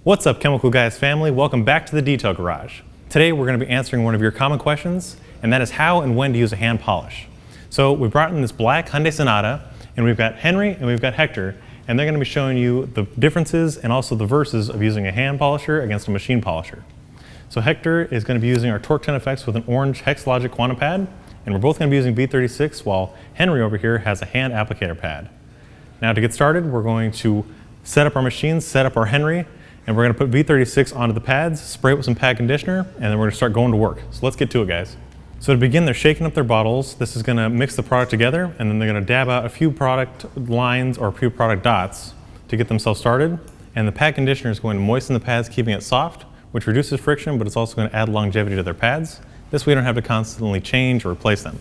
What's up, Chemical Guys family? Welcome back to the Detail Garage. Today we're going to be answering one of your common questions, and that is how and when to use a hand polish. So we brought in this black Hyundai Sonata, and we've got Henry and we've got Hector, and they're going to be showing you the differences and also the verses of using a hand polisher against a machine polisher. So Hector is going to be using our TORQ 10FX with an Orange Hex-Logic Quantum Pad, and we're both going to be using V36, while Henry over here has a hand applicator pad. Now to get started, we're going to set up our machines, set up our Henry, and we're going to put V36 onto the pads, spray it with some pad conditioner, and then we're going to start going to work. So let's get to it, guys. So to begin, they're shaking up their bottles. This is going to mix the product together, and then they're going to dab out a few product lines or a few product dots to get themselves started. And the pad conditioner is going to moisten the pads, keeping it soft, which reduces friction, but it's also going to add longevity to their pads. This way you don't have to constantly change or replace them.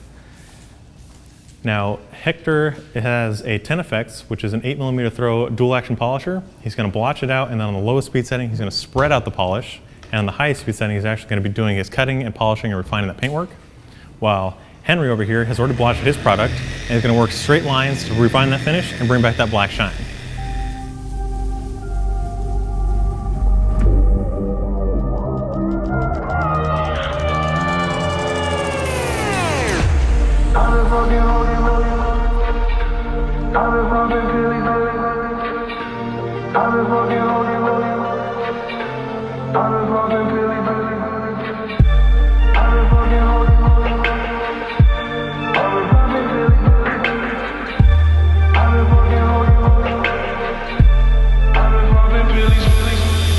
Now, Hector has a 10FX, which is an 8mm throw dual action polisher. He's going to blotch it out, and then on the lowest speed setting, he's going to spread out the polish. And on the highest speed setting, he's actually going to be doing his cutting and polishing and refining that paintwork. While Henry over here has already blotched his product, and he's going to work straight lines to refine that finish and bring back that black shine.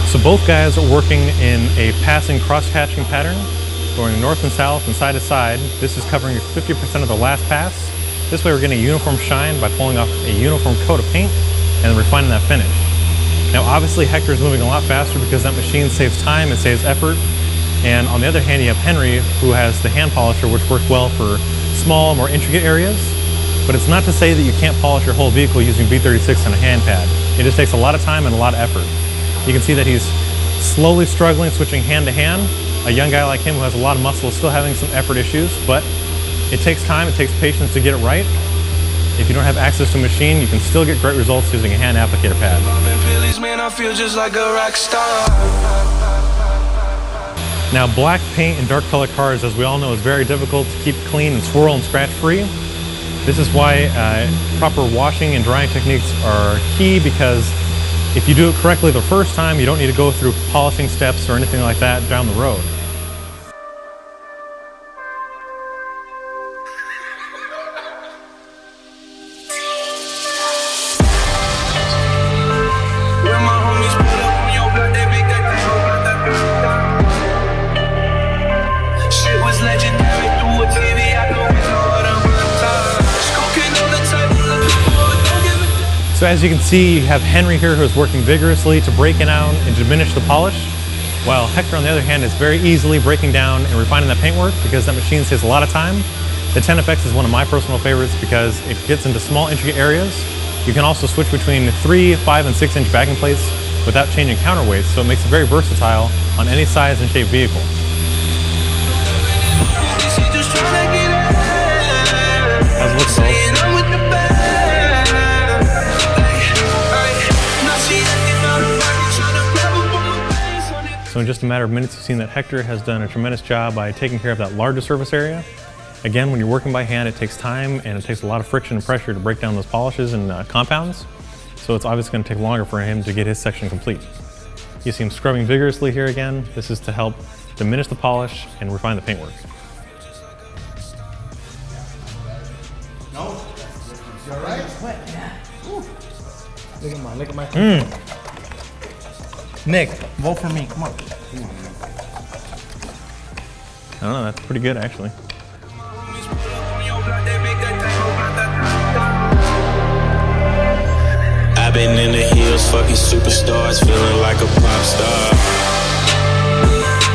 So both guys are working in a passing cross-hatching pattern, going north and south and side to side. This is covering 50% of the last pass. This way we're getting a uniform shine by pulling off a uniform coat of paint and refining that finish. Now obviously Hector is moving a lot faster because that machine saves time, it saves effort. And on the other hand, you have Henry, who has the hand polisher, which works well for small, more intricate areas. But it's not to say that you can't polish your whole vehicle using V36 and a hand pad. It just takes a lot of time and a lot of effort. You can see that he's slowly struggling, switching hand to hand. A young guy like him who has a lot of muscle is still having some effort issues, but it takes time, it takes patience to get it right. If you don't have access to a machine, you can still get great results using a hand applicator pad. Now, black paint in dark colored cars, as we all know, is very difficult to keep clean and swirl and scratch free. This is why proper washing and drying techniques are key, because if you do it correctly the first time, you don't need to go through polishing steps or anything like that down the road. So as you can see, you have Henry here who is working vigorously to break it down and diminish the polish, while Hector on the other hand is very easily breaking down and refining that paintwork because that machine saves a lot of time. The 10FX is one of my personal favorites because it gets into small intricate areas. You can also switch between 3, 5, and 6 inch backing plates without changing counterweights, so it makes it very versatile on any size and shape vehicle. How's it looking, fellas? So in just a matter of minutes, you've seen that Hector has done a tremendous job by taking care of that larger surface area. Again, when you're working by hand, it takes time and it takes a lot of friction and pressure to break down those polishes and compounds. So it's obviously going to take longer for him to get his section complete. You see him scrubbing vigorously here again. This is to help diminish the polish and refine the paintwork. No? You all right? What? Yeah. Look at my. Nick, vote for me. Come on. I don't know, that's pretty good actually. I've been in the hills, fucking superstars, feeling like a pop star.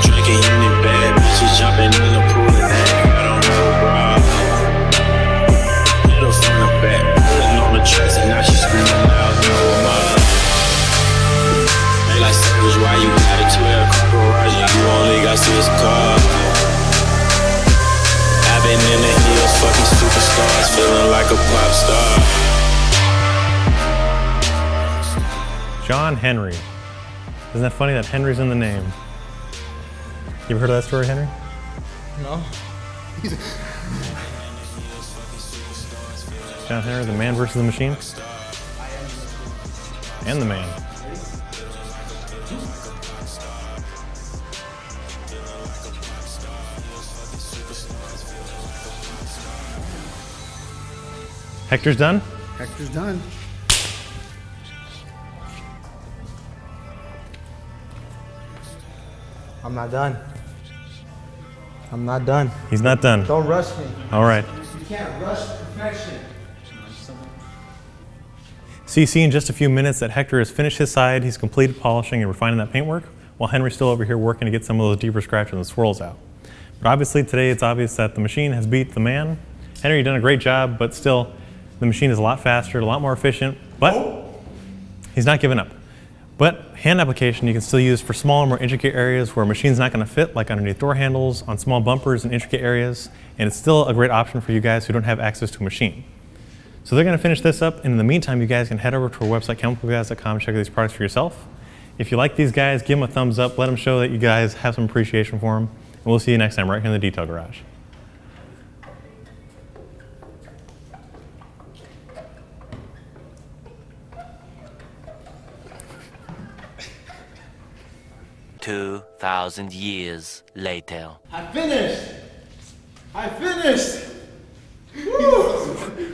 Drinking unit bad bitches, jumping in the pool and that I don't know, bro. Hit her from the back, pulling on the tracks, and now she's screaming out, no more. They like savage, why you got a 12 car garage and you only got 6 cars? I've been in the hills, fucking superstars, feeling like a pop star. John Henry. Isn't that funny that Henry's in the name? You ever heard of that story, Henry? No. John Henry, the man versus the machine? And the man. Hector's done? Hector's done. I'm not done. I'm not done. He's not done. Don't rush me. All right. You can't rush perfection. So you see in just a few minutes that Hector has finished his side, he's completed polishing and refining that paintwork, while Henry's still over here working to get some of those deeper scratches and swirls out. But obviously today it's obvious that the machine has beat the man. Henry, you've done a great job, but still the machine is a lot faster, a lot more efficient, but he's not giving up. But hand application you can still use for smaller, more intricate areas where a machine's not going to fit, like underneath door handles, on small bumpers and intricate areas, and it's still a great option for you guys who don't have access to a machine. So they're going to finish this up, and in the meantime, you guys can head over to our website, chemicalguys.com, and check out these products for yourself. If you like these guys, give them a thumbs up, let them show that you guys have some appreciation for them, and we'll see you next time right here in the Detail Garage. $2,000 years later. I finished. I finished.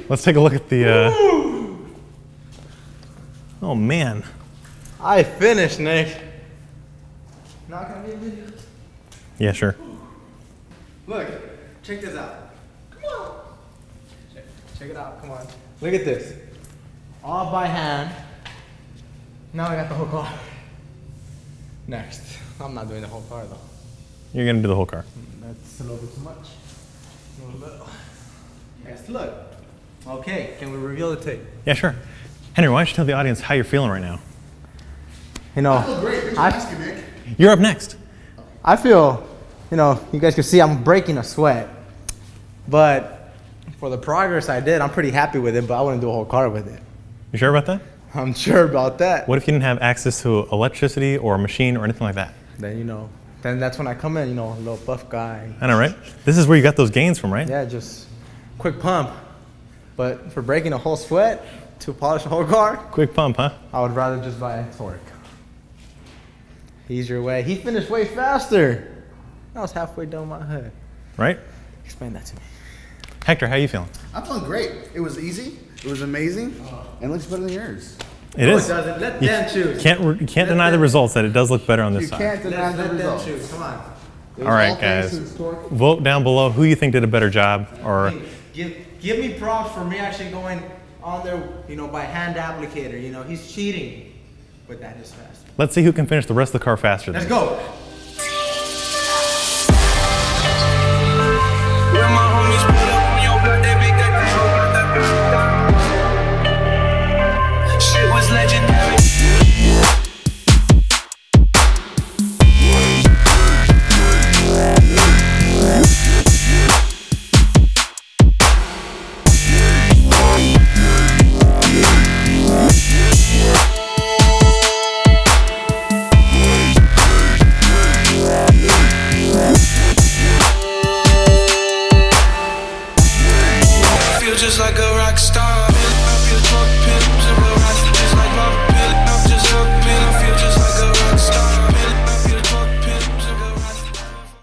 Let's take a look at the, oh man. I finished, Nick. Not gonna be a video. Yeah, sure. Look, check this out. Come on. Check it out, come on. Look at this. All by hand. Now I got the whole car. Next. I'm not doing the whole car though. You're going to do the whole car. That's a little bit too much. A little bit. Yes, look. Okay, can we reveal the tape? Yeah, sure. Henry, why don't you tell the audience how you're feeling right now? You know, I feel great. Thanks for asking, Nick. You're up next. I feel, you know, you guys can see I'm breaking a sweat. But for the progress I did, I'm pretty happy with it, but I wouldn't do a whole car with it. You sure about that? I'm sure about that. What if you didn't have access to electricity or a machine or anything like that? Then, you know, then that's when I come in, you know, a little buff guy. I know, right? This is where you got those gains from, right? Yeah, just quick pump. But for breaking a whole sweat to polish a whole car, Quick pump, huh? I would rather just buy a TORQ. Easier way. He finished way faster. I was halfway down my head. Right? Explain that to me. Hector, how you feeling? I'm feeling great. It was easy. It was amazing. And it looks better than yours. It No, is. it doesn't. Let You them choose. You can't deny the results that it does look better on this You side. can't deny the Let them results. choose. Come on. It was All right, all thanks guys. to this TORQ. Vote down below who you think did a better job, or Give me props for me actually going on there, you know, by hand applicator. You know, he's cheating. But that is fast. let's see who can finish the rest of the car faster than Let's you. go.